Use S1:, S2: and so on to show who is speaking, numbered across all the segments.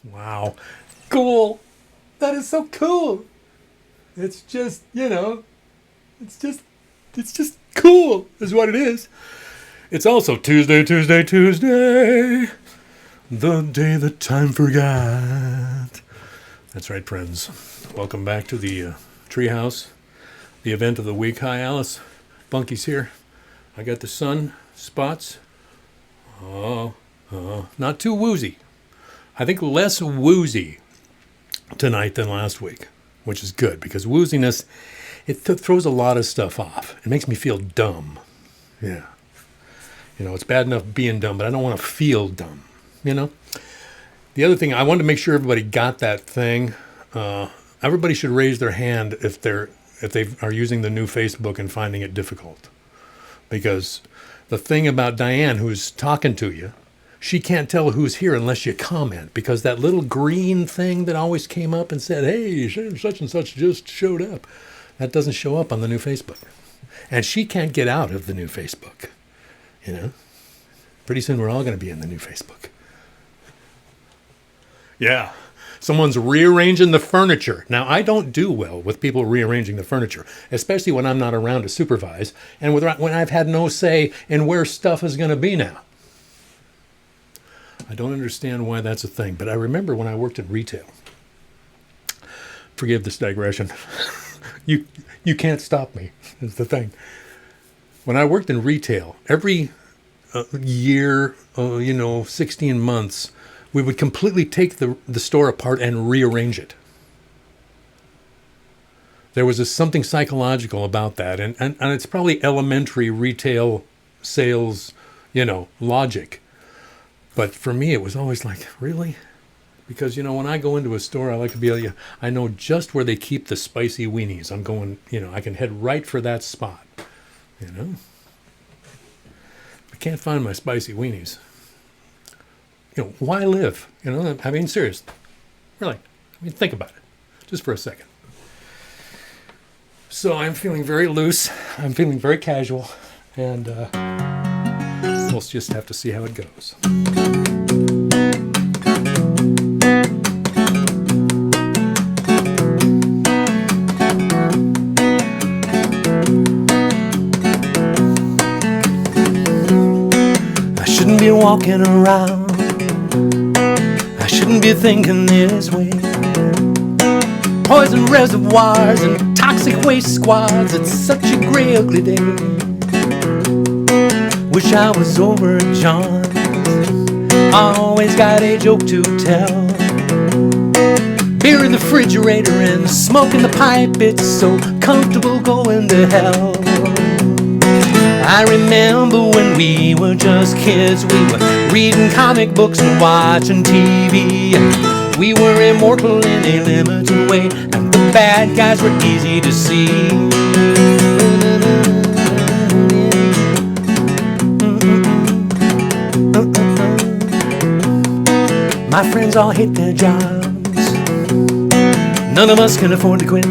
S1: Wow. Cool. That is so cool. It's just, it's just cool is what it is. It's also Tuesday, Tuesday, Tuesday. The day that time forgot. That's right, friends. Welcome back to the treehouse, the event of the week. Hi, Alice. Bunky's here. I got the sun spots. Not too woozy. I think less woozy tonight than last week, which is good because wooziness, it throws a lot of stuff off. It makes me feel dumb. Yeah. It's bad enough being dumb, but I don't want to feel dumb. The other thing, I wanted to make sure everybody got that thing. Everybody should raise their hand if they are using the new Facebook and finding it difficult. Because the thing about Diane, who's talking to you, she can't tell who's here unless you comment, because that little green thing that always came up and said, hey, such and such just showed up, that doesn't show up on the new Facebook. And she can't get out of the new Facebook. Pretty soon we're all going to be in the new Facebook. Yeah. Someone's rearranging the furniture. Now, I don't do well with people rearranging the furniture, especially when I'm not around to supervise and when I've had no say in where stuff is going to be now. I don't understand why that's a thing, but I remember when I worked in retail. Forgive this digression. You can't stop me, is the thing. When I worked in retail, every year, 16 months, we would completely take the store apart and rearrange it. There was something psychological about that, and it's probably elementary retail sales, logic. But for me, it was always like, really? Because, when I go into a store, I like to be able to, I know just where they keep the spicy weenies. I'm going, I can head right for that spot, I can't find my spicy weenies. Why live? I mean, seriously. Really. Think about it. Just for a second. So I'm feeling very loose. I'm feeling very casual. And we'll just have to see how it goes. I shouldn't be walking around. I shouldn't be thinking this way. Poison reservoirs and toxic waste squads. It's such a gray, ugly day. Wish I was over at John's. I always got a joke to tell. Beer in the refrigerator and smoke in the pipe. It's so comfortable going to hell. I remember when we were just kids. We were reading comic books and watching TV. We were immortal in a limited way, and the bad guys were easy to see. My friends all hate their jobs. None of us can afford to quit.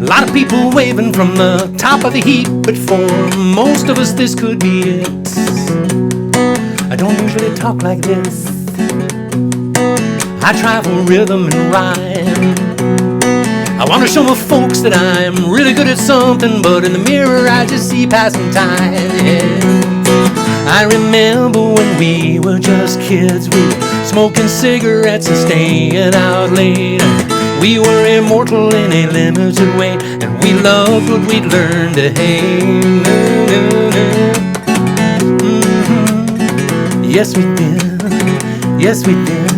S1: A lot of people waving from the top of the heap, but for most of us this could be it. I don't usually talk like this. I try for rhythm and rhyme. I want to show my folks that I'm really good at something, but in the mirror I just see passing time. Yeah. I remember when we were just kids, we were smoking cigarettes and staying out late. We were immortal in a limited way, and we loved what we'd learned to hate. Yes, we did. Yes, we did.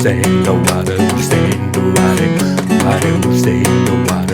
S2: Say, nobody will say, nobody will say, nobody.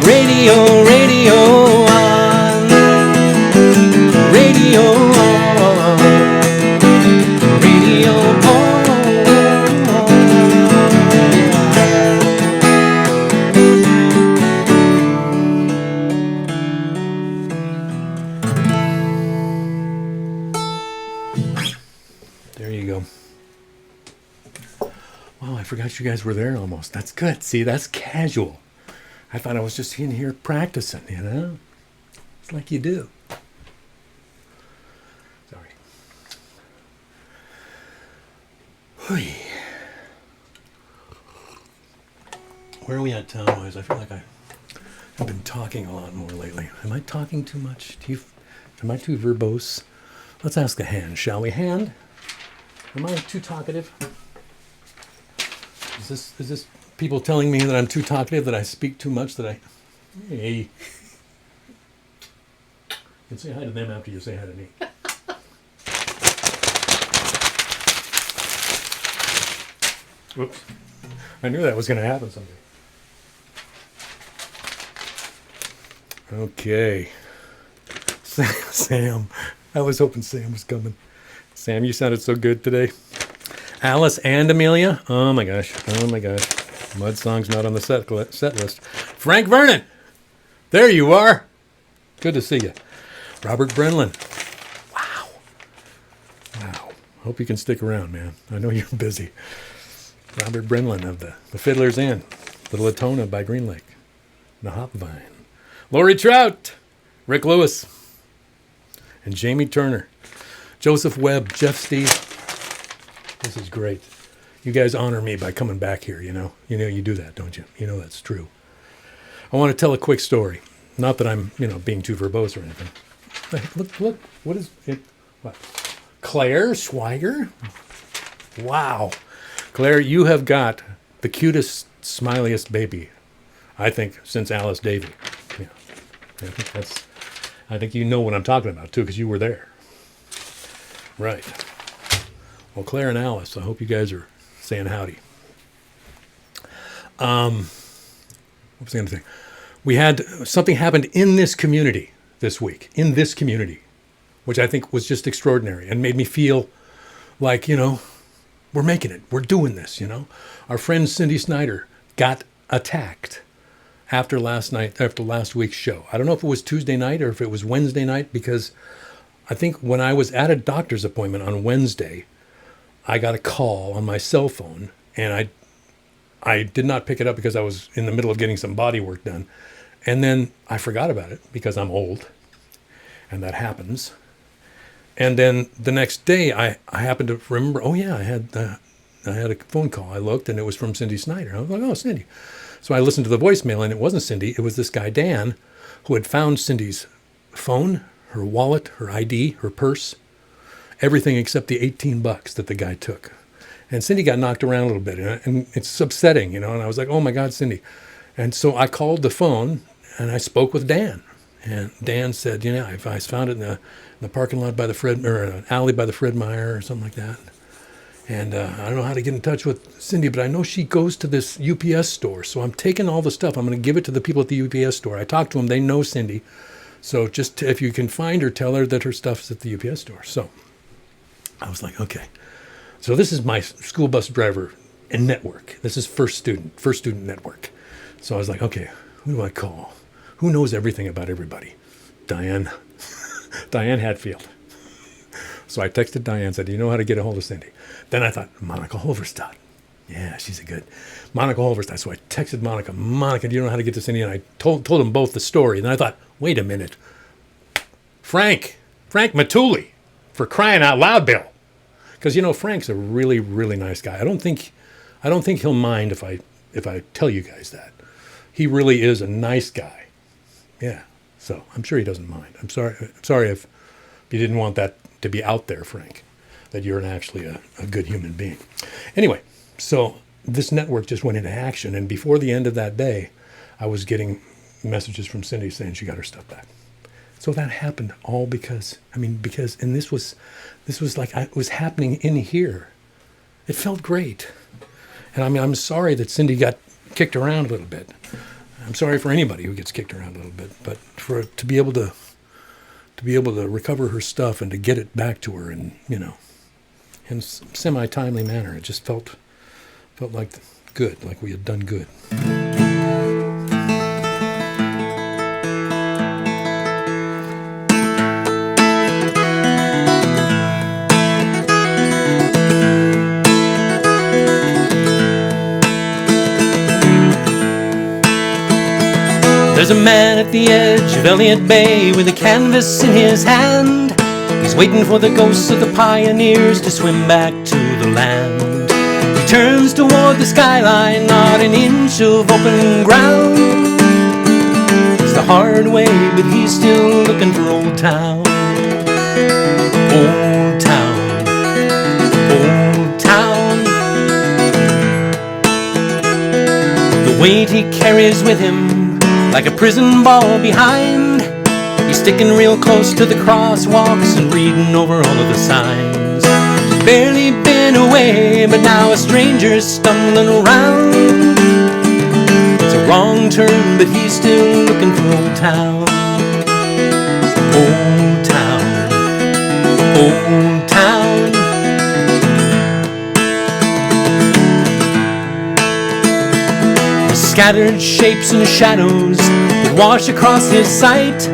S1: Radio, radio on. Radio on. Radio on. There you go. Wow, I forgot you guys were there almost. That's good. See, that's casual. I thought I was just in here practicing, you know? It's like you do. Sorry. Hui. Where are we at time-wise? I feel like I've been talking a lot more lately. Am I talking too much? Am I too verbose? Let's ask a hand, shall we? Hand? Am I too talkative? Is this people telling me that I'm too talkative, that I speak too much, that I... Hey. You can say hi to them after you say hi to me. Whoops. I knew that was going to happen someday. Okay. Sam. I was hoping Sam was coming. Sam, you sounded so good today. Alice and Amelia. Oh my gosh. Oh my gosh. Mud Song's not on the set list. Frank Vernon. There you are. Good to see you. Robert Brenlin. Wow. Wow. Hope you can stick around, man. I know you're busy. Robert Brenlin of the Fiddler's Inn. Little Latona by Green Lake. The Hopvine. Lori Trout. Rick Lewis. And Jamie Turner. Joseph Webb. Jeff Steve. This is great. You guys honor me by coming back here, you know. You know you do that, don't you? You know that's true. I want to tell a quick story. Not that I'm, being too verbose or anything. Look. What is it? What? Claire Schweiger? Wow. Claire, you have got the cutest, smiliest baby, I think, since Alice Davie. Yeah. I think you know what I'm talking about, too, because you were there. Right. Well, Claire and Alice, I hope you guys are saying howdy. What was I going to say? We had something happened in this community this week, which I think was just extraordinary and made me feel like, we're making it. We're doing this, Our friend Cindy Snyder got attacked after last week's show. I don't know if it was Tuesday night or if it was Wednesday night, because I think when I was at a doctor's appointment on Wednesday, I got a call on my cell phone, and I did not pick it up because I was in the middle of getting some body work done. And then I forgot about it because I'm old, and that happens. And then the next day, I happened to remember, oh yeah, I had a phone call. I looked, and it was from Cindy Snyder. I was like, oh, Cindy. So I listened to the voicemail, and it wasn't Cindy. It was this guy, Dan, who had found Cindy's phone, her wallet, her ID, her purse, everything except the $18 that the guy took. And Cindy got knocked around a little bit, and it's upsetting, and I was like, oh my God, Cindy. And so I called the phone, and I spoke with Dan. And Dan said, I found it in the parking lot by the an alley by the Fred Meyer or something like that. And I don't know how to get in touch with Cindy, but I know she goes to this UPS store. So I'm taking all the stuff. I'm going to give it to the people at the UPS store. I talked to them. They know Cindy. So just if you can find her, tell her that her stuff's at the UPS store. So I was like, okay. So this is my school bus driver and network. This is First Student Network. So I was like, okay, who do I call? Who knows everything about everybody? Diane Hatfield. So I texted Diane, said, do you know how to get a hold of Cindy? Then I thought, Monica Holverstadt. Yeah, she's a good Monica Holverstadt. So I texted Monica, do you know how to get to Cindy? And I told them both the story. And then I thought, wait a minute. Frank Matuli, for crying out loud, Bill. Because Frank's a really, really nice guy. I don't think he'll mind if I tell you guys that. He really is a nice guy. Yeah. So I'm sure he doesn't mind. I'm sorry if you didn't want that to be out there, Frank, that you're actually a good human being. Anyway, so this network just went into action, and before the end of that day, I was getting messages from Cindy saying she got her stuff back. So that happened all because this was like it was happening in here. It felt great. And I'm sorry that Cindy got kicked around a little bit. I'm sorry for anybody who gets kicked around a little bit, but to be able to recover her stuff and to get it back to her, and in a semi-timely manner, it just felt like good, like we had done good.
S2: There's a man at the edge of Elliott Bay with a canvas in his hand. He's waiting for the ghosts of the pioneers to swim back to the land. He turns toward the skyline, not an inch of open ground. It's the hard way, but he's still looking for Old Town. Old Town, Old Town. The weight he carries with him like a prison ball behind. He's sticking real close to the crosswalks and reading over all of the signs. He's barely been away, but now a stranger's stumbling around. It's a wrong turn, but he's still looking for Old Town. Old Town, Old Town. The scattered shapes and shadows that wash across his sight,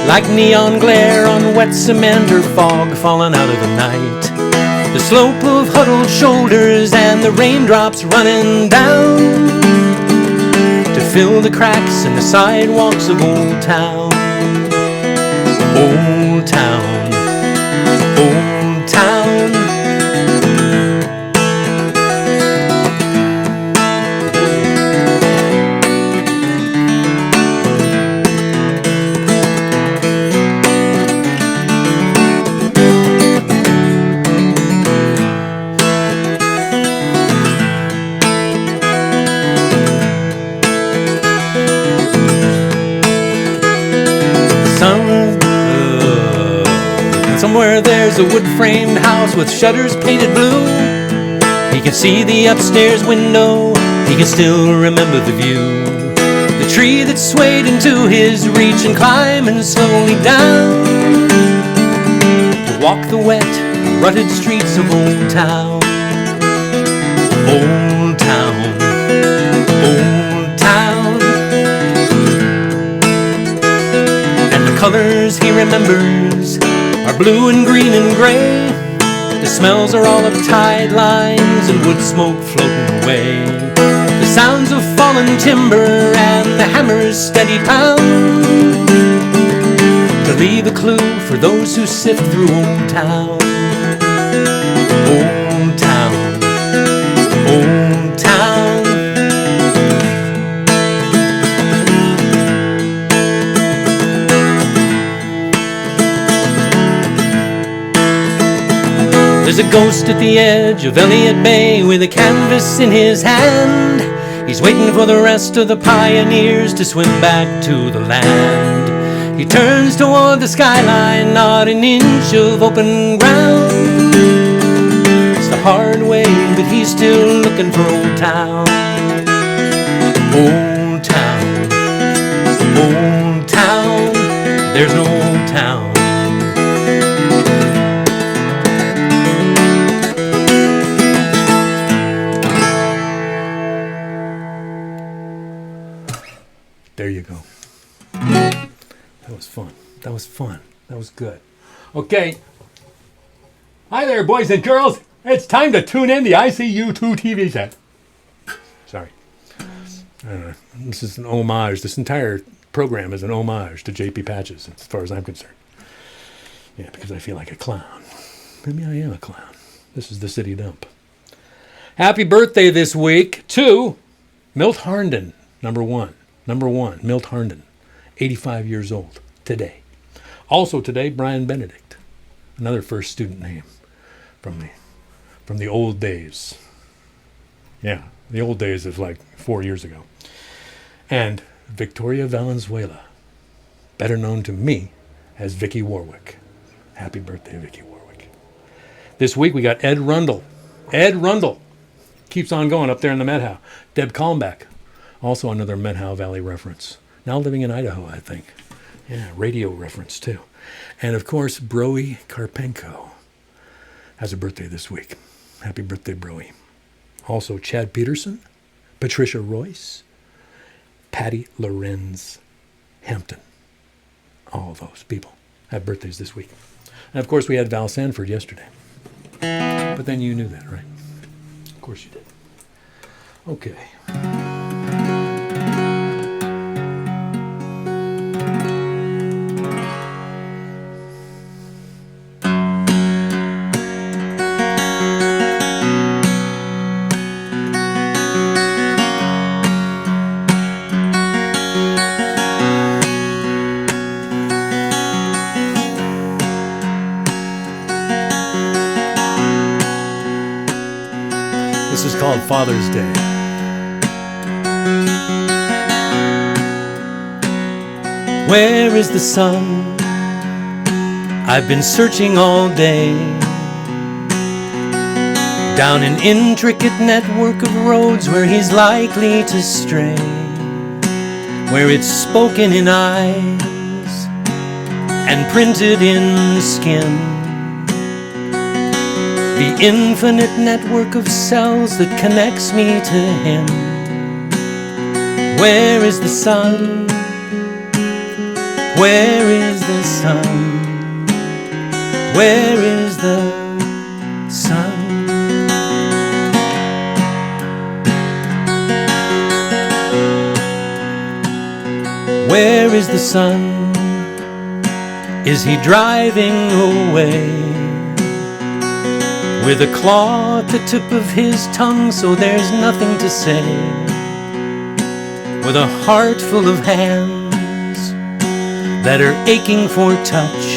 S2: like neon glare on wet cement or fog falling out of the night. The slope of huddled shoulders and the raindrops running down to fill the cracks in the sidewalks of Old Town. Old Town, Old Town. Somewhere there's a wood-framed house with shutters painted blue. He can see the upstairs window, he can still remember the view. The tree that swayed into his reach and climbing slowly down to walk the wet, rutted streets of Old Town. Old Town, Old Town. And the colors he remembers are blue and green and gray. The smells are all of tide lines and wood smoke floating away. The sounds of fallen timber and the hammer's steady pound to leave a clue for those who sift through Old Town. Old Town, Old Town. There's a ghost at the edge of Elliott Bay with a canvas in his hand. He's waiting for the rest of the pioneers to swim back to the land. He turns toward the skyline, not an inch of open ground. It's the hard way, but he's still looking for Old Town. Old Town, Old Town. There's no Old Town.
S1: There you go. That was fun. That was fun. That was good. Okay. Hi there, boys and girls. It's time to tune in the ICU2 TV set. Sorry. This is an homage. This entire program is an homage to J.P. Patches, as far as I'm concerned. Yeah, because I feel like a clown. Maybe I am a clown. This is the City Dump. Happy birthday this week to Milt Harnden, number one, Milt Harnden, 85 years old today. Also today, Brian Benedict, another first student name from the old days. Yeah, the old days is like 4 years ago. And Victoria Valenzuela, better known to me as Vicky Warwick. Happy birthday, Vicky Warwick. This week we got Ed Rundle. Ed Rundle keeps on going up there in the Met House. Deb Kalmbach Also another Methow Valley reference. Now living in Idaho, I think. Yeah, radio reference too. And of course, Broe Karpenko has a birthday this week. Happy birthday, Broe. Also Chad Peterson, Patricia Royce, Patty Lorenz Hampton. All those people have birthdays this week. And of course, we had Val Sanford yesterday. But then you knew that, right? Of course you did. Okay. This is called Father's Day.
S2: Where is the sun? I've been searching all day. Down an intricate network of roads where he's likely to stray, where it's spoken in eyes and printed in skin. The infinite network of cells that connects me to him. Where is the sun? Where is the sun? Where is the sun? Where is the sun? Is he driving away? With a claw at the tip of his tongue, so there's nothing to say. With a heart full of hands that are aching for touch,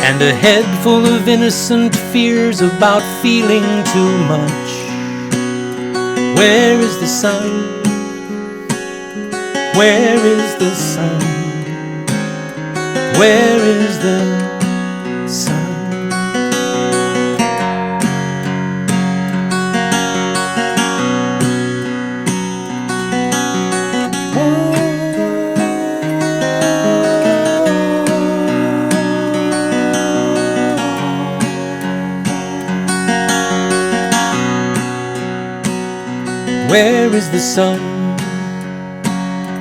S2: and a head full of innocent fears about feeling too much. Where is the sun? Where is the sun? Where is the sun? Where is the sun?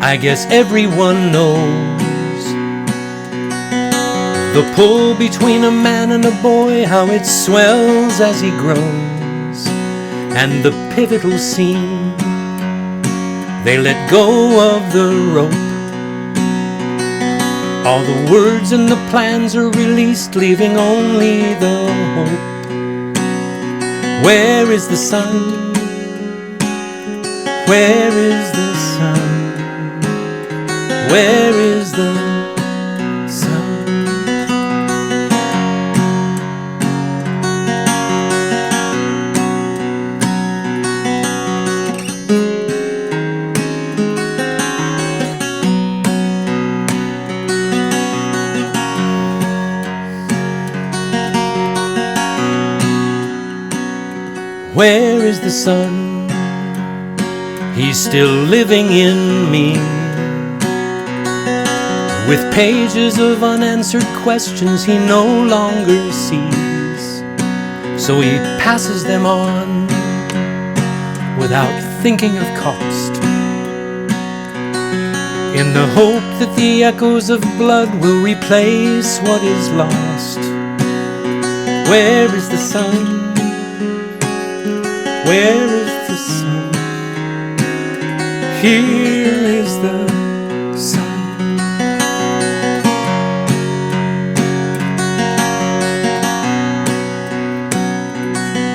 S2: I guess everyone knows the pull between a man and a boy, how it swells as he grows, and the pivotal scene. They let go of the rope. All the words and the plans are released, leaving only the hope. Where is the sun? Where is the sun? Where is the sun? Where is the sun? He's still living in me, with pages of unanswered questions he no longer sees. So he passes them on without thinking of cost, in the hope that the echoes of blood will replace what is lost. Where is the sun? Where is the sun? Here is the sun.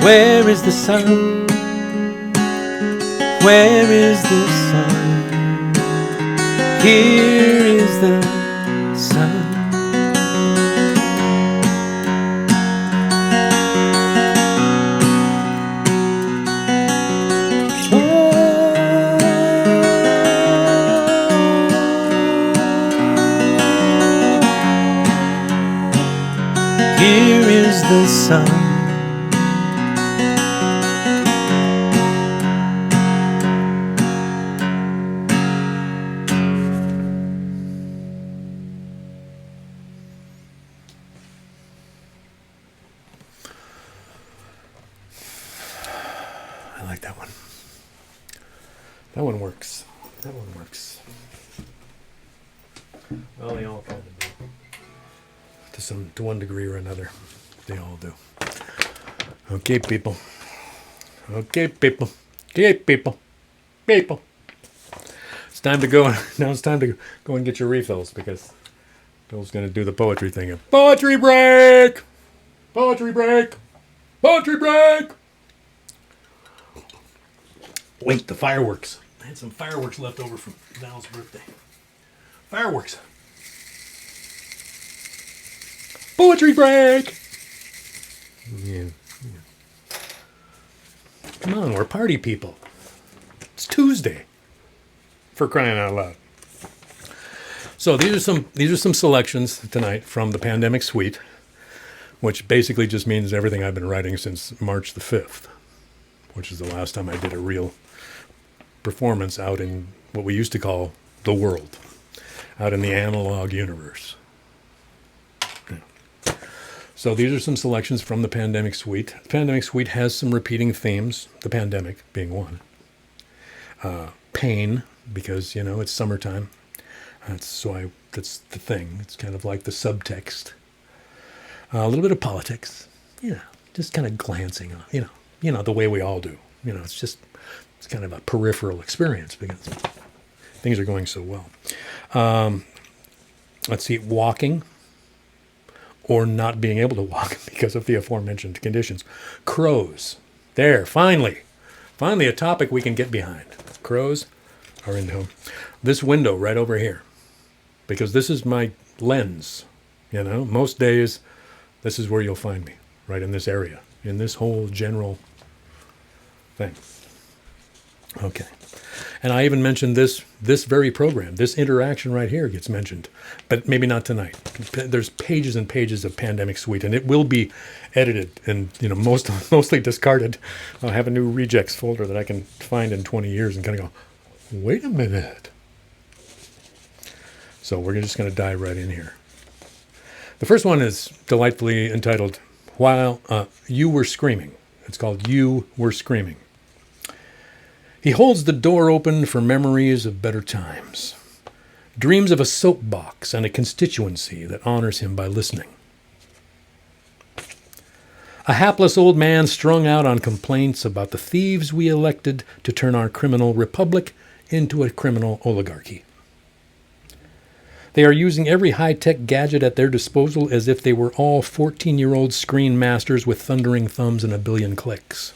S2: Where is the sun? Where is the sun? Here is the sun. Here is the sun.
S1: like that one. That one works. That one works. Well, they all kind of do. To one degree or another. They all do. Okay, people. Okay, people. Okay, people. People. It's time to go. Now it's time to go and get your refills because Bill's going to do the poetry thing. Poetry break! Poetry break! Poetry break! Wait, the fireworks. I had some fireworks left over from Val's birthday. Fireworks. Poetry break! Yeah. Come on, we're party people. It's Tuesday. For crying out loud. So these are some selections tonight from the Pandemic Suite, which basically just means everything I've been writing since March the 5th, which is the last time I did a real performance out in what we used to call the world, out in the analog universe. Yeah. So these are some selections from the Pandemic Suite. The Pandemic Suite has some repeating themes, the pandemic being one. Pain, because, it's summertime. That's the thing. It's kind of like the subtext. A little bit of politics. Just kind of glancing on, the way we all do. It's kind of a peripheral experience because things are going so well. Let's see, walking or not being able to walk because of the aforementioned conditions. Crows. There, finally a topic we can get behind. Crows are into them. This window right over here, because this is my lens. Most days, this is where you'll find me, right in this area, in this whole general thing. Okay. And I even mentioned this very program, this interaction right here gets mentioned, but maybe not tonight. There's pages and pages of Pandemic Suite, and it will be edited and mostly discarded. I'll have a new rejects folder that I can find in 20 years and kind of go, wait a minute. So we're just going to dive right in here. The first one is delightfully entitled, While You Were Screaming. It's called You Were Screaming. He holds the door open for memories of better times. Dreams of a soapbox and a constituency that honors him by listening. A hapless old man strung out on complaints about the thieves we elected to turn our criminal republic into a criminal oligarchy. They are using every high-tech gadget at their disposal as if they were all 14-year-old screen masters with thundering thumbs and a billion clicks.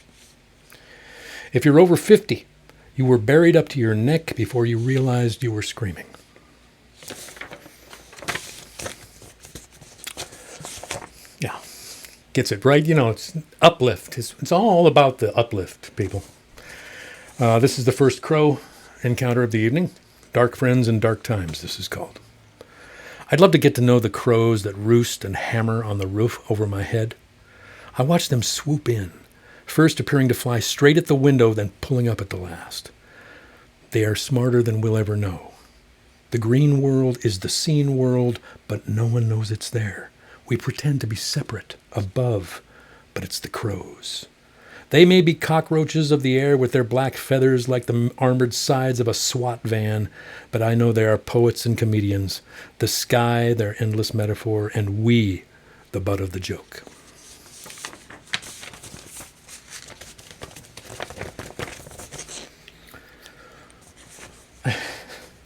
S1: If you're over 50, you were buried up to your neck before you realized you were screaming. Yeah, gets it right. It's uplift. It's all about the uplift, people. This is the first crow encounter of the evening. Dark Friends in Dark Times, this is called. I'd love to get to know the crows that roost and hammer on the roof over my head. I watch them swoop in, first appearing to fly straight at the window, then pulling up at the last. They are smarter than we'll ever know. The green world is the seen world, but no one knows it's there. We pretend to be separate, above, but it's the crows. They may be cockroaches of the air with their black feathers like the armored sides of a SWAT van, but I know they are poets and comedians, the sky their endless metaphor, and we the butt of the joke.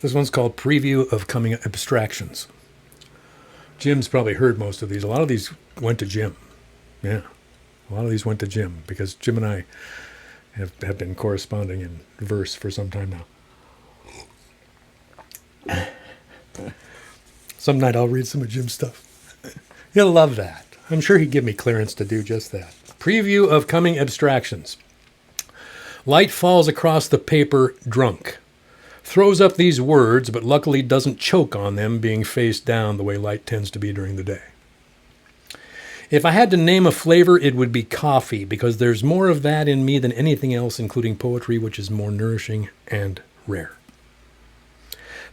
S1: This one's called Preview of Coming Abstractions. Jim's probably heard most of these. A lot of these went to Jim. Yeah. A lot of these went to Jim because Jim and I have been corresponding in verse for some time now. Some night I'll read some of Jim's stuff. He'll love that. I'm sure he'd give me clearance to do just that. Preview of Coming Abstractions. Light falls across the paper, drunk. Throws up these words, but luckily doesn't choke on them being face down the way light tends to be during the day. If I had to name a flavor, it would be coffee, because there's more of that in me than anything else, including poetry, which is more nourishing and rare.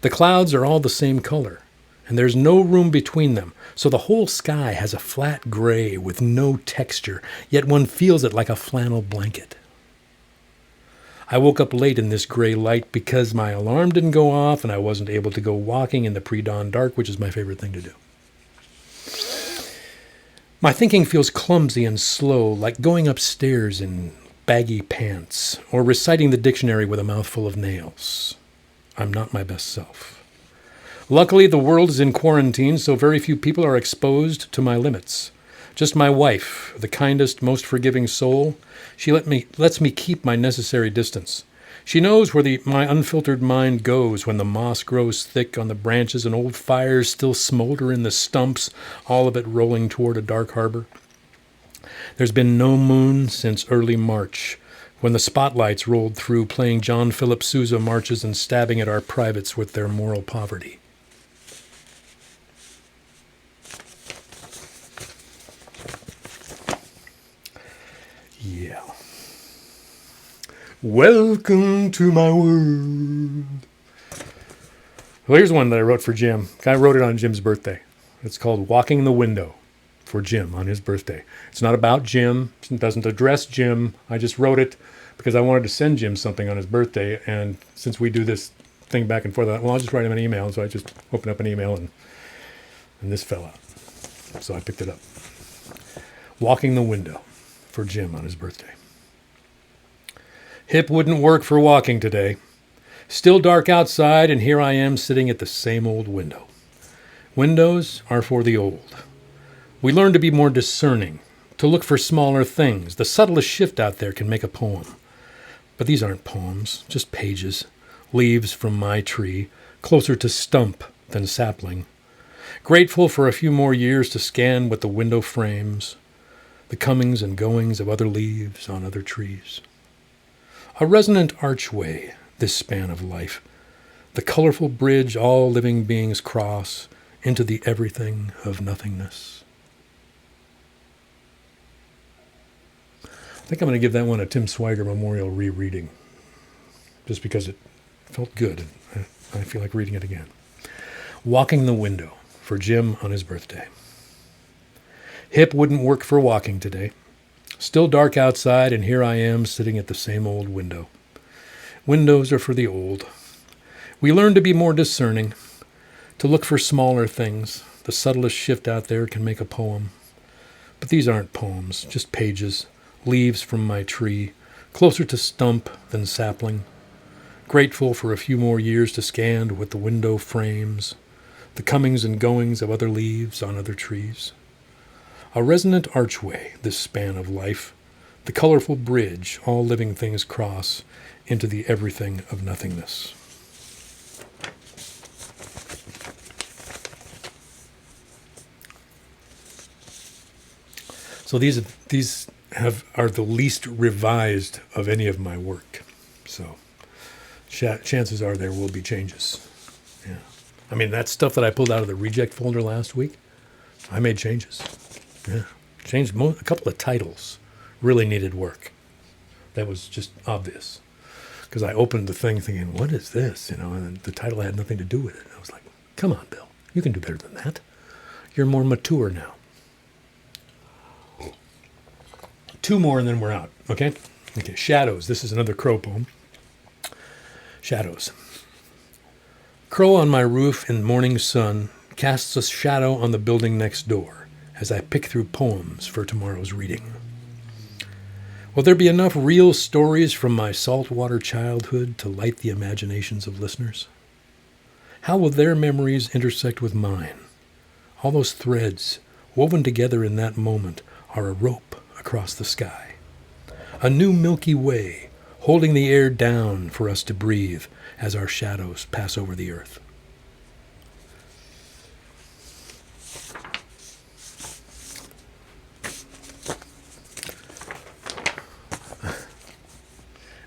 S1: The clouds are all the same color, and there's no room between them, so the whole sky has a flat gray with no texture, yet one feels it like a flannel blanket. I woke up late in this gray light because my alarm didn't go off and I wasn't able to go walking in the pre-dawn dark, which is my favorite thing to do. My thinking feels clumsy and slow, like going upstairs in baggy pants or reciting the dictionary with a mouthful of nails. I'm not my best self. Luckily, the world is in quarantine, so very few people are exposed to my limits. Just my wife, the kindest, most forgiving soul. She lets me keep my necessary distance. She knows where my unfiltered mind goes when the moss grows thick on the branches and old fires still smolder in the stumps, all of it rolling toward a dark harbor. There's been no moon since early March, when the spotlights rolled through playing John Philip Sousa marches and stabbing at our privates with their moral poverty. Yeah. Welcome to my world. Well, here's one that I wrote for Jim. I wrote it on Jim's birthday. It's called Walking the Window for Jim on his birthday. It's not about Jim. It doesn't address Jim. I just wrote it because I wanted to send Jim something on his birthday. And since we do this thing back and forth, well, I'll just write him an email. So I just opened up an email and this fell out. So I picked it up. Walking the Window for Jim on his birthday. Hip wouldn't work for walking today. Still dark outside, and here I am sitting at the same old window. Windows are for the old. We learn to be more discerning, to look for smaller things. The subtlest shift out there can make a poem. But these aren't poems, just pages, leaves from my tree, closer to stump than sapling. Grateful for a few more years to scan what the window frames, the comings and goings of other leaves on other trees. A resonant archway, this span of life, the colorful bridge all living beings cross into the everything of nothingness. I think I'm going to give that one a Tim Swiger Memorial rereading, just because it felt good, and I feel like reading it again. Walking the Window for Jim on his birthday. Hip wouldn't work for walking today. Still dark outside, and here I am sitting at the same old window. Windows are for the old. We learn to be more discerning, to look for smaller things. The subtlest shift out there can make a poem. But these aren't poems, just pages, leaves from my tree, closer to stump than sapling. Grateful for a few more years to scan what the window frames, the comings and goings of other leaves on other trees. A resonant archway, this span of life, the colorful bridge all living things cross into the everything of nothingness. So these are the least revised of any of my work. So chances are there will be changes. Yeah. I mean, that stuff that I pulled out of the reject folder last week, I made changes. Yeah, changed a couple of titles. Really needed work. That was just obvious. Because I opened the thing thinking, what is this? And the title had nothing to do with it. I was like, come on, Bill. You can do better than that. You're more mature now. 2 more and then we're out. Okay? Okay, Shadows. This is another Crow poem. Shadows. Crow on my roof in morning sun casts a shadow on the building next door as I pick through poems for tomorrow's reading. Will there be enough real stories from my saltwater childhood to light the imaginations of listeners? How will their memories intersect with mine? All those threads woven together in that moment are a rope across the sky. A new Milky Way holding the air down for us to breathe as our shadows pass over the earth.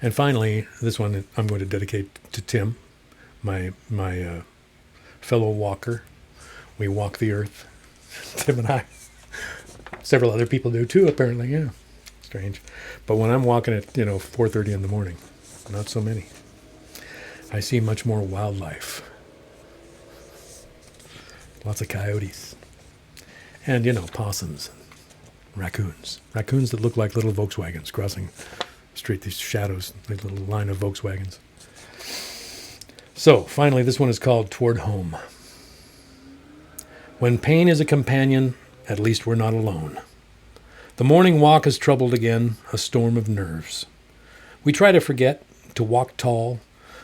S1: And finally, this one I'm going to dedicate to Tim, my fellow walker. We walk the earth, Tim and I. Several other people do too, apparently, yeah. Strange. But when I'm walking at, 4:30 in the morning, not so many. I see much more wildlife. Lots of coyotes. And, possums and raccoons. Raccoons that look like little Volkswagens crossing straight these shadows, like a little line of Volkswagens. So, finally, this one is called Toward Home. When pain is a companion, at least we're not alone. The morning walk is troubled again, a storm of nerves. We try to forget, to walk tall,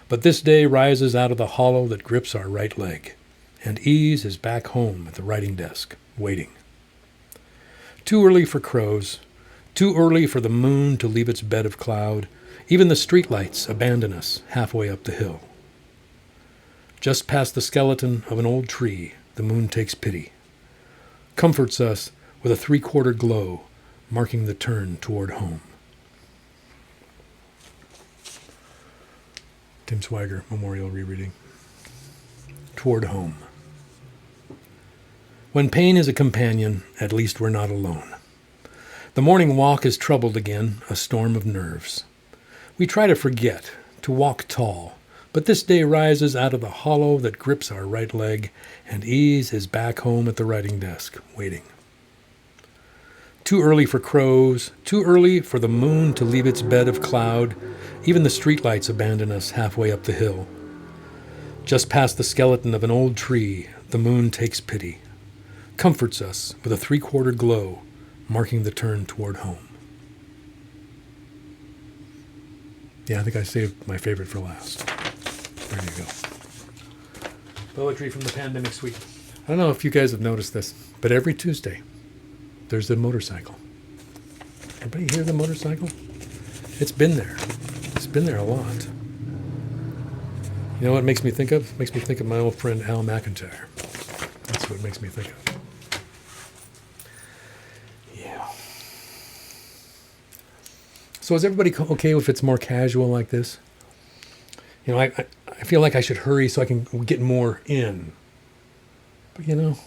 S1: but this day rises out of the hollow that grips our right leg, and ease is back home at the writing desk, waiting. Too early for crows, too early for the moon to leave its bed of cloud. Even the streetlights abandon us halfway up the hill. Just past the skeleton of an old tree, the moon takes pity, comforts us with a three-quarter glow, marking the turn toward home. Tim Swigert Memorial Rereading. Toward Home. When pain is a companion, at least we're not alone. The morning walk is troubled again, a storm of nerves. We try to forget, to walk tall, but this day rises out of the hollow that grips our right leg, and ease is back home at the writing desk, waiting. Too early for crows, too early for the moon to leave its bed of cloud. Even the streetlights abandon us halfway up the hill. Just past the skeleton of an old tree, the moon takes pity, comforts us with a three-quarter glow, marking the turn toward home. Yeah, I think I saved my favorite for last. There you go. Poetry from the Pandemic Suite. I don't know if you guys have noticed this, but every Tuesday, there's a motorcycle. Everybody hear the motorcycle? It's been there. It's been there a lot. You know what it makes me think of? It makes me think of my old friend Al McIntyre. That's what it makes me think of. Yeah. So is everybody okay if it's more casual like this? You know, I feel like I should hurry so I can get more in. But you know,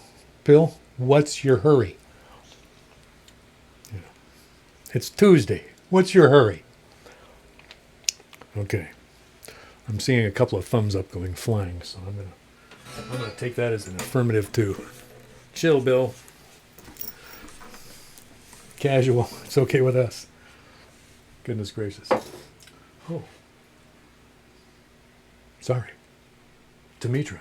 S1: Bill, what's your hurry? You know, it's Tuesday. What's your hurry? Okay. I'm seeing a couple of thumbs up going flying, so I'm gonna take that as an affirmative too. Chill, Bill. Casual. It's okay with us. Goodness gracious. Oh. Sorry. Demetra.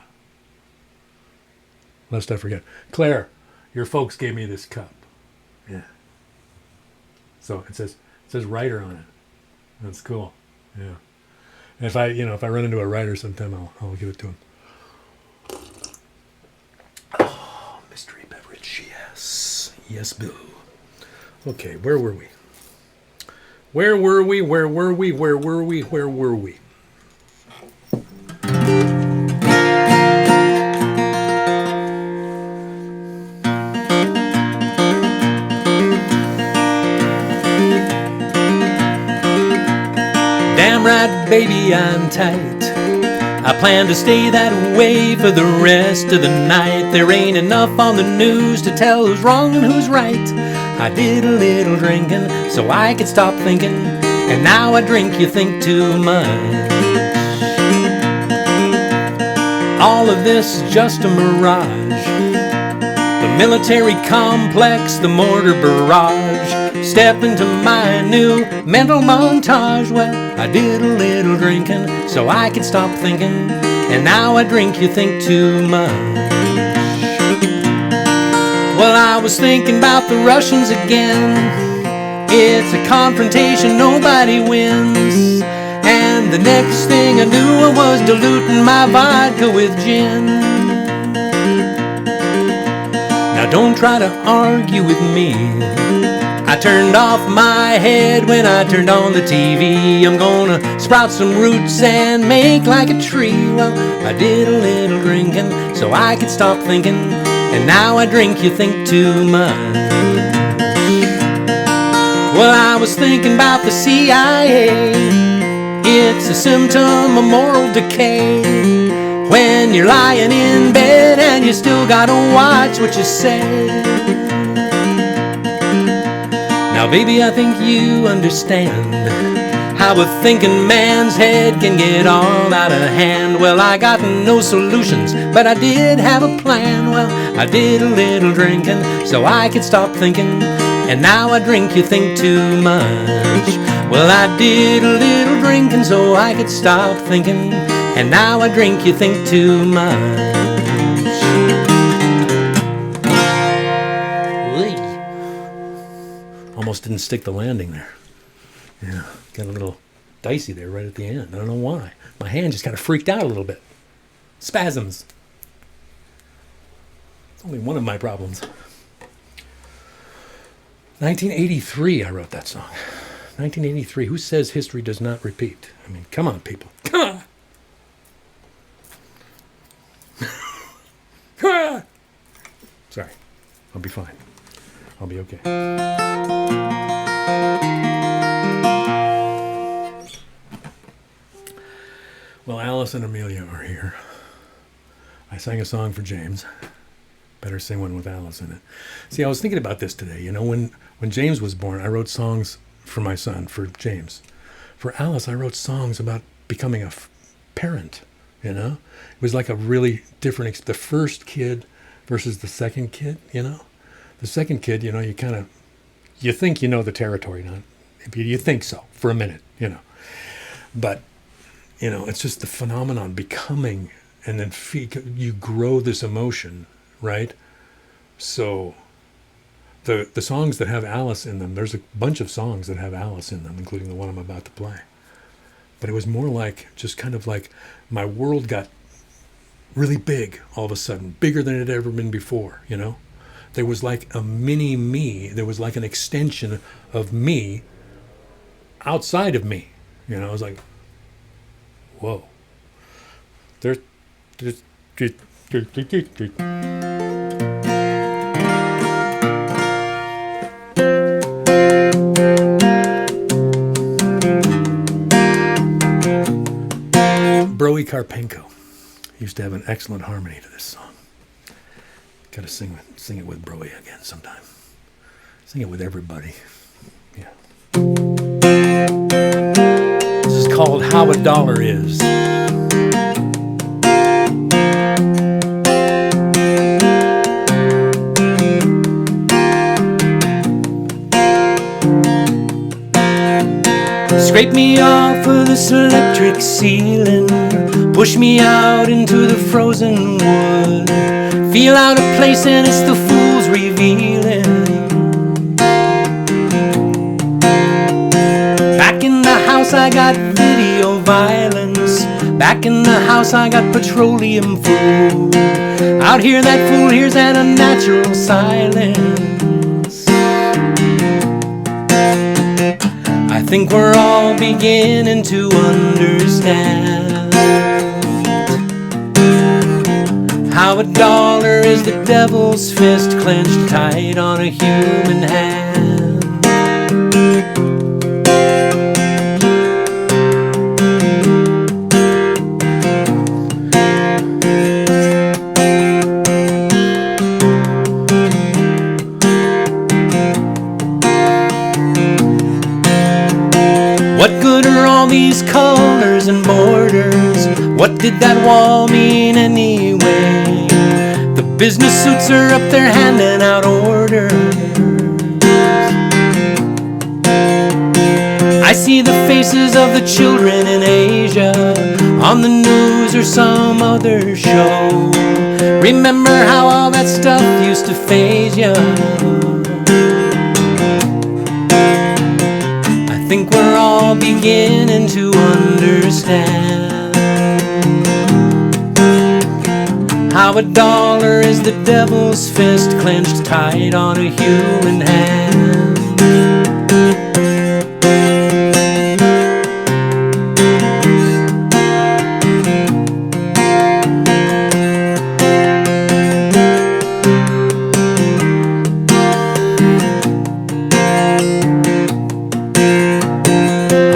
S1: Lest I forget. Claire, your folks gave me this cup. Yeah. So it says writer on it. That's cool. Yeah. And if I run into a writer sometime, I'll give it to him. Oh, mystery beverage. Yes. Yes, Bill. Okay, where were we? Where were we? Where were we? Where were we? Where were we? Damn right, baby, I'm tight. I plan to stay that way for the rest of the night. There ain't enough on the news to tell who's wrong and who's right. I did a little drinking so I could stop thinking, and now I drink, you think too much. All of this is just a mirage. The military complex, the mortar barrage. Step into my new mental montage. Well, I did a little drinking so I could stop thinking, and now I drink, you think too much. Well, I was thinking about the Russians again. It's a confrontation nobody wins. And the next thing I knew, I was diluting my vodka with gin. Now don't try to argue with me. I turned off my head when I turned on the TV. I'm gonna sprout some roots and make like a tree. Well, I did a little drinking so I could stop thinking, and now I drink, you think too much. Well, I was thinking about the CIA. It's a symptom of moral decay. When you're lying in bed and you still gotta watch what you say. Now, baby, I think you understand how a thinking man's head can get all out of hand. Well, I got no solutions, but I did have a plan. Well, I did a little drinking so I could stop thinking,
S2: and now I drink, you think too much. Well, I did a little drinking so I could stop thinking, and now I drink, you think too much. Almost didn't stick the landing there. Yeah, got a little dicey there right at the end. I don't know why. My hand just kind of freaked out a little bit. Spasms. It's only one of my problems. 1983, I wrote that song. 1983. Who says history does not repeat? I mean, come on, people. Come on. Sorry. I'll be fine. I'll be okay. Well, Alice and Amelia are here. I sang a song for James. Better sing one with Alice in it. See, I was thinking about this today. You know, when James was born, I wrote songs for my son, for James. For Alice, I wrote songs about becoming a parent, you know? It was like a really different, the first kid versus the second kid, you know? The second kid, you know, you think you know the territory, not? You think so, for a minute, you know. But, you know, it's just the phenomenon becoming, and then you grow this emotion, right? So the songs that have Alice in them, there's a bunch of songs that have Alice in them, including the one I'm about to play. But it was more like, just kind of like, my world got really big all of a sudden, bigger than it had ever been before, you know? There was like a mini me. There was like an extension of me outside of me. You know, I was like, whoa. Broe Karpenko used to have an excellent harmony to this song. Got to sing it with Broe again sometime. Sing it with everybody. Yeah. This is called How a Dollar Is. Scrape me off of this electric ceiling, push me out into the frozen wood. Feel out of place and it's the fool's revealing. Back in the house I got video violence. Back in the house I got petroleum food. Out here that fool hears an unnatural silence. I think we're all beginning to understand how a dollar is the devil's fist clenched tight on a human hand. What good are all these colors and borders? What did that wall mean anyway? The business suits are up there handing out orders. I see the faces of the children in Asia on the news or some other show. Remember how all that stuff used to faze ya? I think we're all beginning to understand how a dollar is the devil's fist clenched tight on a human hand.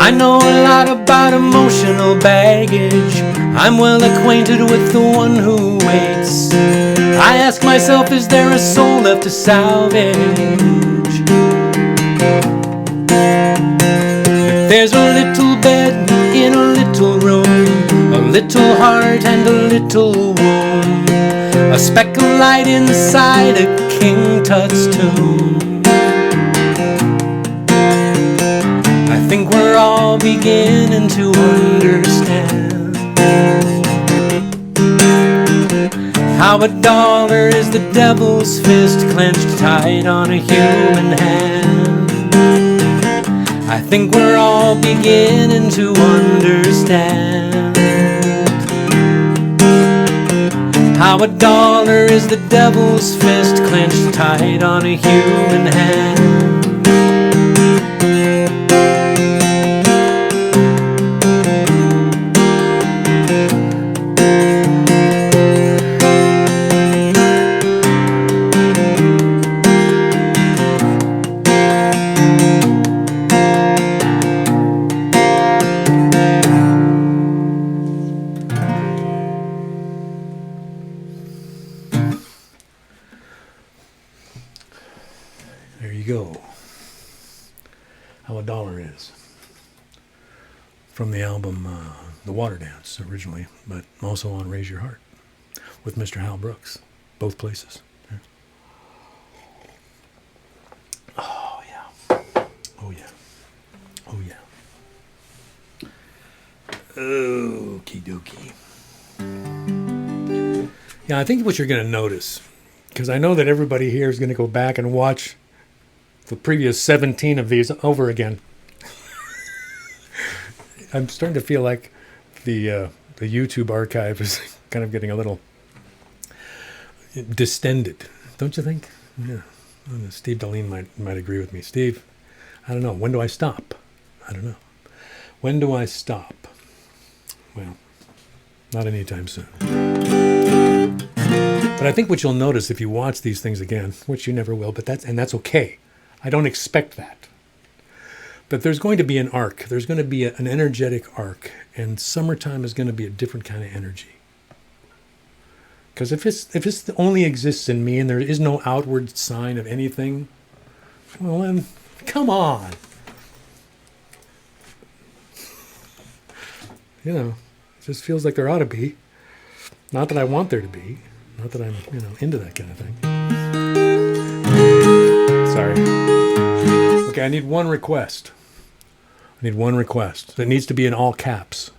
S2: I know a lot about emotional baggage. I'm well acquainted with the one who waits. I ask myself, is there a soul left to salvage? If there's a little bed in a little room, a little heart and a little womb, a speck of light inside a King Tut's tomb, we're all beginning to understand how a dollar is the devil's fist clenched tight on a human hand. I think we're all beginning to understand how a dollar is the devil's fist clenched tight on a human hand.
S1: There you go. How a Dollar Is. From the album The Water Dance originally, but also on Raise Your Heart with Mr. Hal Brooks. Both places. Yeah. Oh, yeah. Oh, yeah. Oh, yeah. Okie dokie. Yeah, I think what you're going to notice, because I know that everybody here is going to go back and watch the previous 17 of these over again. I'm starting to feel like the YouTube archive is kind of getting a little distended, don't you think? Yeah. Steve Deline might agree with me. Steve, I don't know. When do I stop? I don't know. When do I stop? Well, not anytime soon. But I think what you'll notice if you watch these things again, which you never will, but that's okay. I don't expect that. But there's going to be an arc. There's going to be an energetic arc. And summertime is going to be a different kind of energy. Because if it only exists in me and there is no outward sign of anything, well then, come on. You know, it just feels like there ought to be. Not that I want there to be. Not that I'm, into that kind of thing. Sorry. Okay, I need one request. It needs to be in all caps.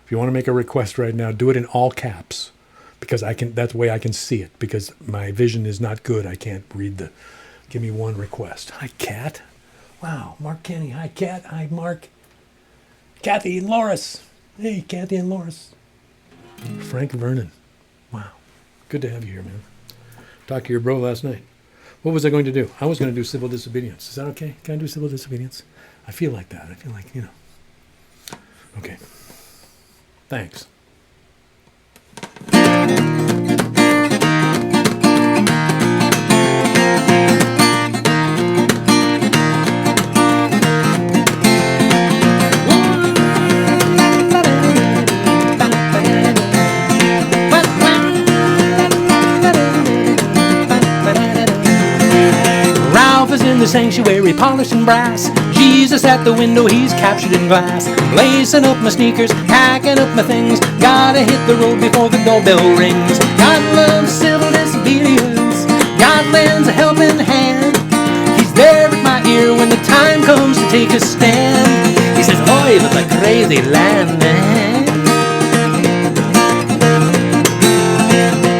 S1: If you want to make a request right now, do it in all caps. Because that's the way I can see it. Because my vision is not good. I can't read give me one request. Hi, Kat. Wow, Mark Kenny. Hi, Kat. Hi, Mark. Kathy and Loris. Hey, Kathy and Loris. Frank Vernon. Wow. Good to have you here, man. Talked to your bro last night. What was I going to do? I was going to do civil disobedience. Is that okay? Can I do civil disobedience? I feel like that. I feel like, Okay. Thanks.
S2: The sanctuary polishing brass, Jesus at the window, he's captured in glass, lacing up my sneakers, packing up my things, gotta hit the road before the doorbell rings. God loves civil disobedience, God lends a helping hand, he's there at my ear when the time comes to take a stand. He says, oi, that's a crazy land,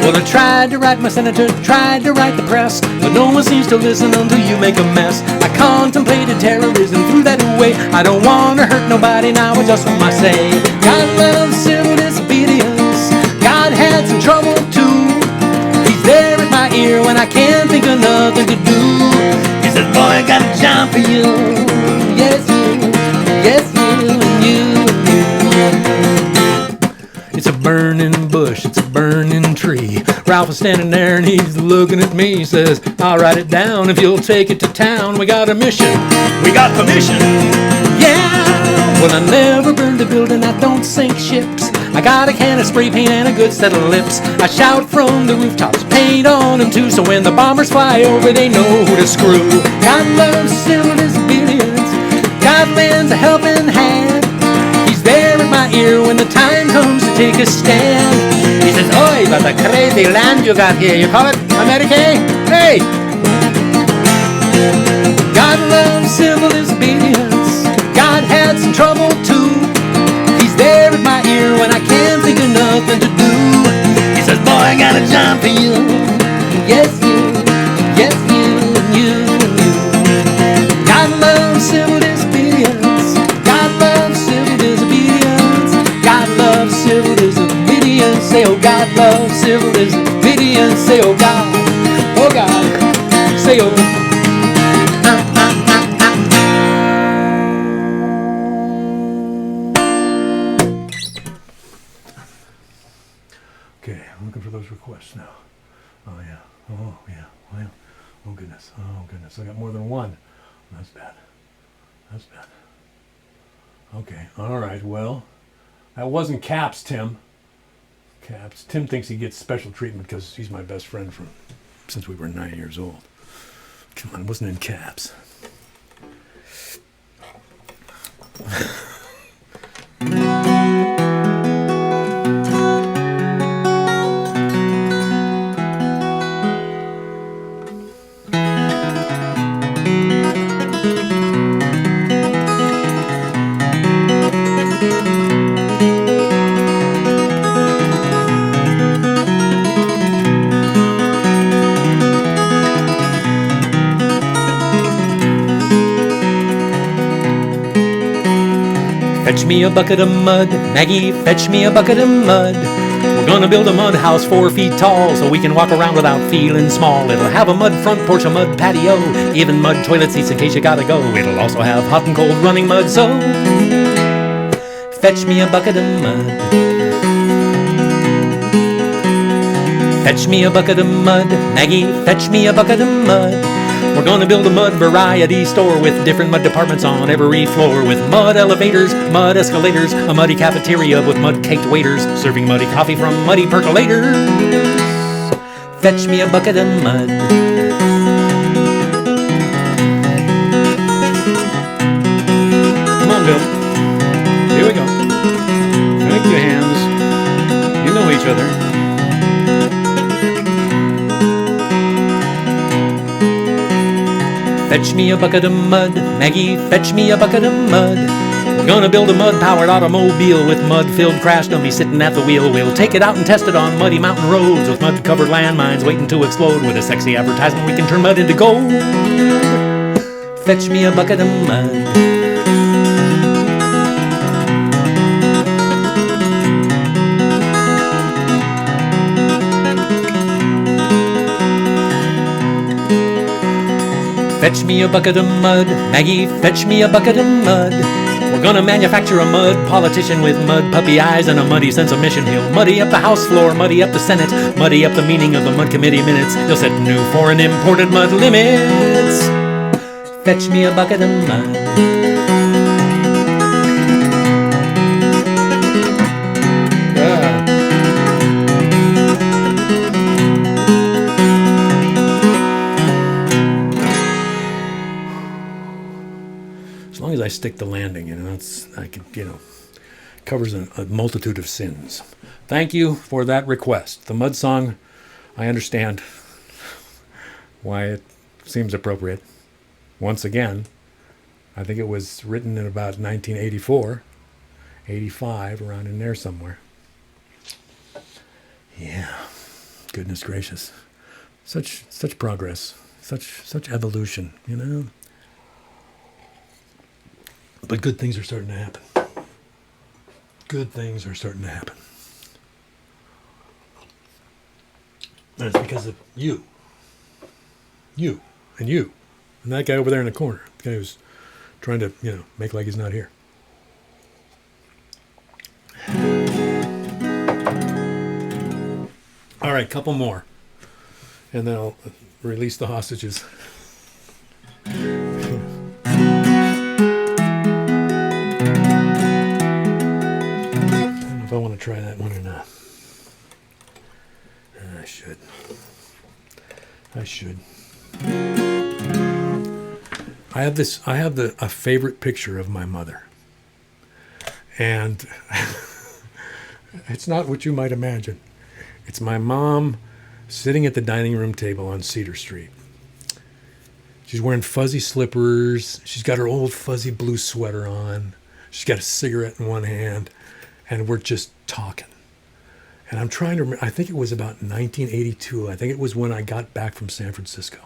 S2: Well, I tried to write my senator, tried to write the press, but no one seems to listen until you make a mess. I contemplated terrorism, threw that away. I don't want to hurt nobody, now I just want my say. God loves civil disobedience, God had some trouble too. He's there at my ear when I can't think of nothing to do. He says, boy, I got a job for you. Yes, you, yes, you, and you, and you. It's a burning bush, it's a burning tree. Ralph is standing there and he's looking at me. He says, I'll write it down if you'll take it to town. We got a mission, we got permission. Yeah, well, I never burned a building, I don't sink ships. I got a can of spray paint and a good set of lips. I shout from the rooftops, paint on them too, so when the bombers fly over, they know who to screw. God loves civil disobedience, God lends a helping hand. He's there at my ear when the time comes to take a stand. He says, oi, what a crazy land you got here. You call it America? Hey! God loves civil disobedience. God had some trouble too. He's there at my ear when I can't think of nothing to do. He says, boy, I got a job for you. Yes, you, yes, you, and you, and you. God loves civil disobedience. God loves civil disobedience. God loves civil disobedience. Say, oh, God loves civil disobedience. Say, oh, God. Oh, God. Say, oh,
S1: Okay, I'm looking for those requests now. Oh, yeah. Oh, yeah. Well, oh, goodness. Oh, goodness. I got more than one. That's bad. That's bad. Okay. All right. Well, that wasn't Caps, Tim. Caps. Tim thinks he gets special treatment because he's my best friend since we were 9 years old. Come on, it wasn't in Caps.
S2: fetch me a bucket of mud, Maggie, fetch me a bucket of mud. We're gonna build a mud house 4 feet tall so we can walk around without feeling small. It'll have a mud front porch, a mud patio, even mud toilet seats in case you gotta go. It'll also have hot and cold running mud, so fetch me a bucket of mud. Fetch me a bucket of mud, Maggie, fetch me a bucket of mud. We're gonna build a mud variety store with different mud departments on every floor, with mud elevators, mud escalators, a muddy cafeteria with mud-caked waiters, serving muddy coffee from muddy percolators. Fetch me a bucket of mud. Come on, Bill. Here we go. Connect your hands. You know each other. Fetch me a bucket of mud, Maggie, fetch me a bucket of mud. We're gonna build a mud-powered automobile with mud-filled crash dummies sitting at the wheel. We'll take it out and test it on muddy mountain roads with mud-covered landmines waiting to explode. With a sexy advertisement, we can turn mud into gold. Fetch me a bucket of mud. Fetch me a bucket of mud, Maggie, fetch me a bucket of mud. We're gonna manufacture a mud politician with mud puppy eyes and a muddy sense of mission. He'll muddy up the House floor, muddy up the Senate, muddy up the meaning of the mud committee minutes. He'll set new foreign imported mud limits. Fetch me a bucket of mud.
S1: As long as I stick the landing, covers a multitude of sins. Thank you for that request. The mud song, I understand why it seems appropriate. Once again, I think it was written in about 1984, 85, around in there somewhere. Yeah, goodness gracious. Such progress, such evolution, you know? But good things are starting to happen. Good things are starting to happen. And it's because of you. You. And you. And that guy over there in the corner. The guy who's trying to, make like he's not here. All right, couple more. And then I'll release the hostages. I want to try that one or not. I should. I have a favorite picture of my mother. And it's not what you might imagine. It's my mom sitting at the dining room table on Cedar Street. She's wearing fuzzy slippers. She's got her old fuzzy blue sweater on. She's got a cigarette in one hand, and we're just talking. And I'm trying to remember, I think it was about 1982. I think it was when I got back from San Francisco.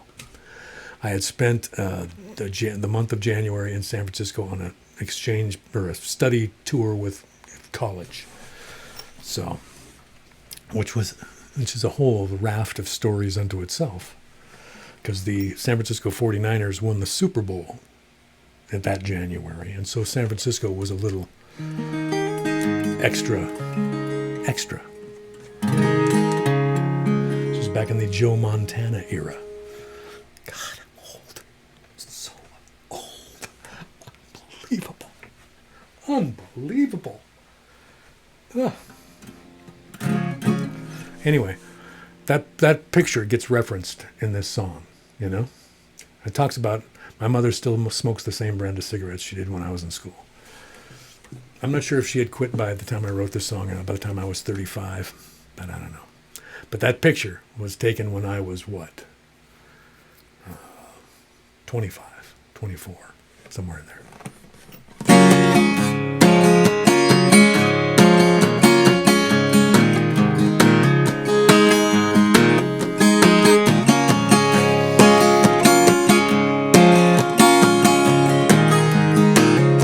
S1: I had spent the month of January in San Francisco on an exchange or a study tour with college. So, which is a whole raft of stories unto itself. Because the San Francisco 49ers won the Super Bowl in that January. And so San Francisco was a little extra. This was back in the Joe Montana era. God, I'm old. So old. Unbelievable. Ugh. Anyway, that picture gets referenced in this song, you know? It talks about my mother still smokes the same brand of cigarettes she did when I was in school. I'm not sure if she had quit by the time I wrote this song or by the time I was 35, but I don't know. But that picture was taken when I was what? 25, 24, somewhere in there.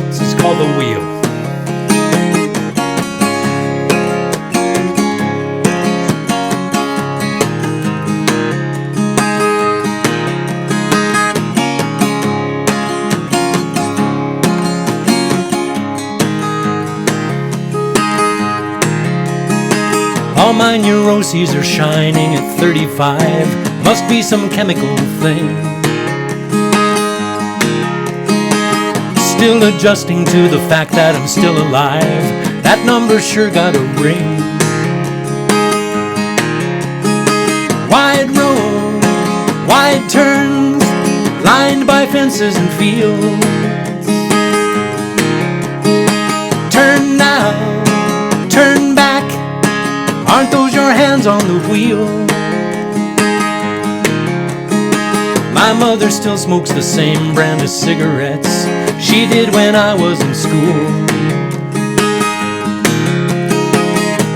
S1: This is called The Wheel. All my neuroses are shining at 35. Must be some chemical thing. Still adjusting to the fact that I'm still alive. That number sure got a ring. Wide road, wide turns, lined by fences and fields. Turn now, turn back. Aren't those your hands on the wheel? My mother still smokes the same brand of cigarettes she did when I was in school.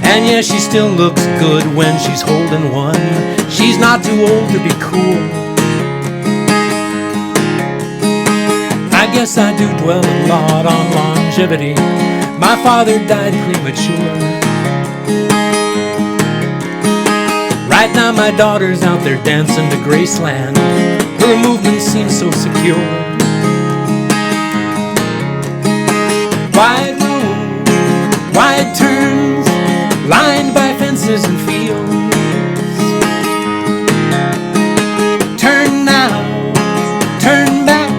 S1: And yeah, she still looks good when she's holding one. She's not too old to be cool. I guess I do dwell a lot on longevity. My father died premature. Right now my daughter's out there dancing to Graceland. Her movement seems so secure. Wide road, wide turns, lined by fences and fields. Turn now, turn back.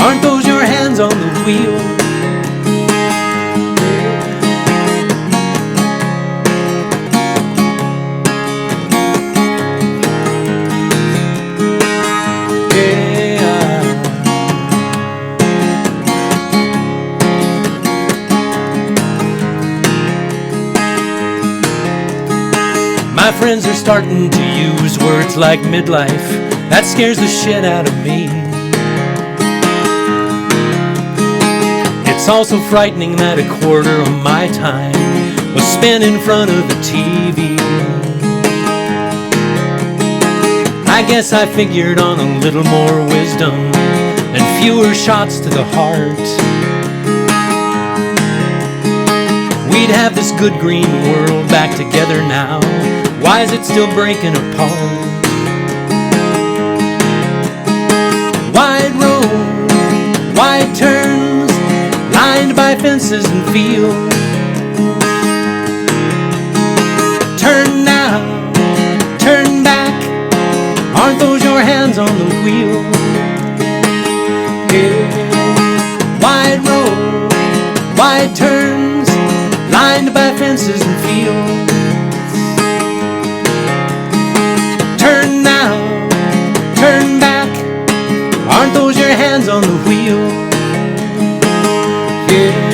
S1: Aren't those your hands on the wheel? My friends are starting to use words like midlife. That scares the shit out of me. It's also frightening that a quarter of my time was spent in front of the TV. I guess I figured on a little more wisdom and fewer shots to the heart. We'd have this good green world back together now. Why is it still breaking apart? Wide road, wide turns, lined by fences and fields. Turn now, turn back. Aren't those your hands on the wheel? Yeah. Wide road, wide turns, lined by fences and fields. Turn now, turn back. Aren't those your hands on the wheel? Yeah.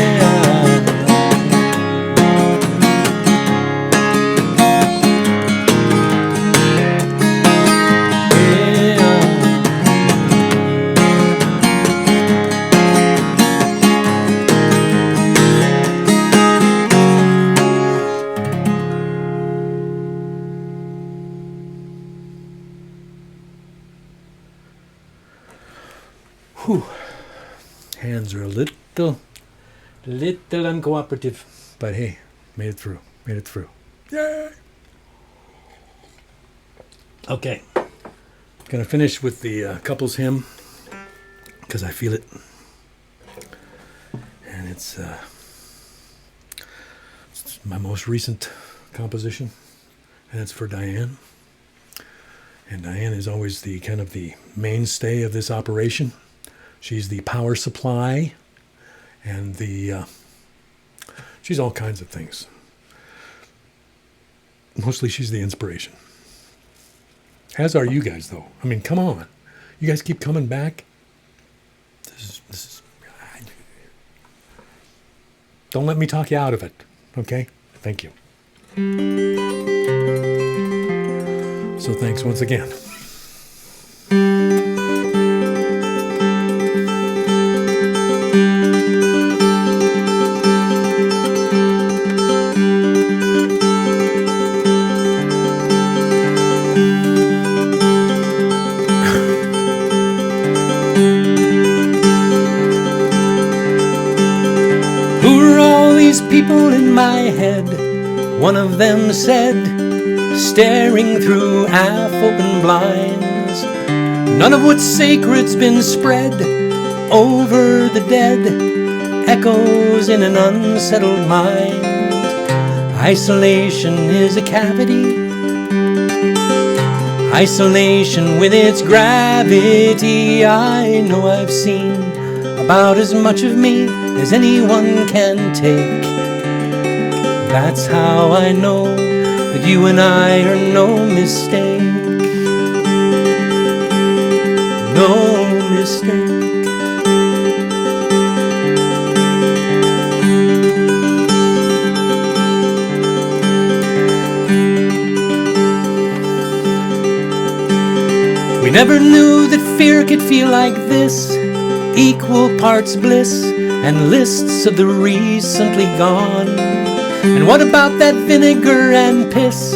S1: Whew. Hands are a little uncooperative. But hey, made it through. Made it through. Yay! Okay. Gonna finish with the couples hymn because I feel it. And it's my most recent composition. And it's for Diane. And Diane is always the kind of the mainstay of this operation. She's the power supply and she's all kinds of things. Mostly she's the inspiration. As are you guys, though. I mean, come on. You guys keep coming back. This is don't let me talk you out of it, okay? Thank you. So thanks once again.
S2: People in my head, one of them said, staring through half-open blinds, none of what's sacred's been spread over the dead, echoes in an unsettled mind. Isolation is a cavity, isolation with its gravity. I know I've seen about as much of me as anyone can take. That's how I know that you and I are no mistake. No mistake. We never knew that fear could feel like this, equal parts bliss and lists of the recently gone. And what about that vinegar and piss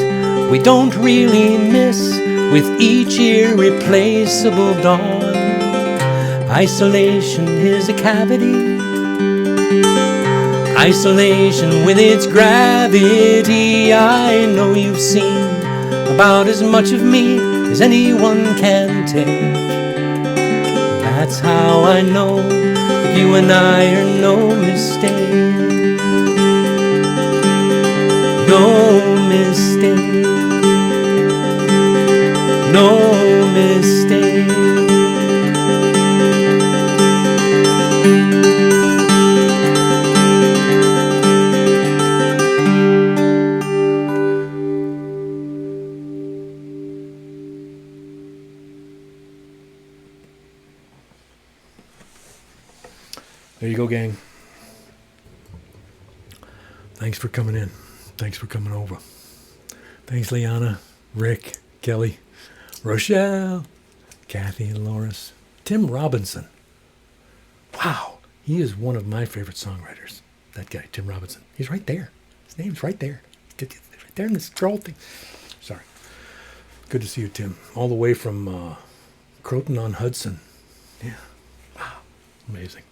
S2: we don't really miss with each irreplaceable dawn? Isolation is a cavity, isolation with its gravity. I know you've seen about as much of me as anyone can take. That's how I know that you and I are no mistake. No mistake, no mistake.
S1: There you go, gang. Thanks for coming in. Thanks for coming over. Thanks, Liana, Rick, Kelly, Rochelle, Kathy, and Loris. Tim Robinson. Wow, he is one of my favorite songwriters. That guy, Tim Robinson. He's right there. His name's right there. Right there in the scroll thing. Sorry. Good to see you, Tim. All the way from Croton-on-Hudson. Yeah. Wow. Amazing.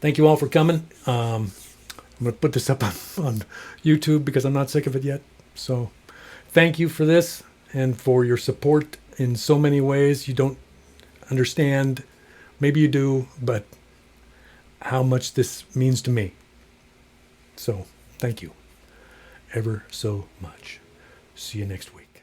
S1: Thank you all for coming. I'm going to put this up on YouTube because I'm not sick of it yet. So thank you for this and for your support in so many ways. You don't understand, maybe you do, but how much this means to me. So thank you ever so much. See you next week.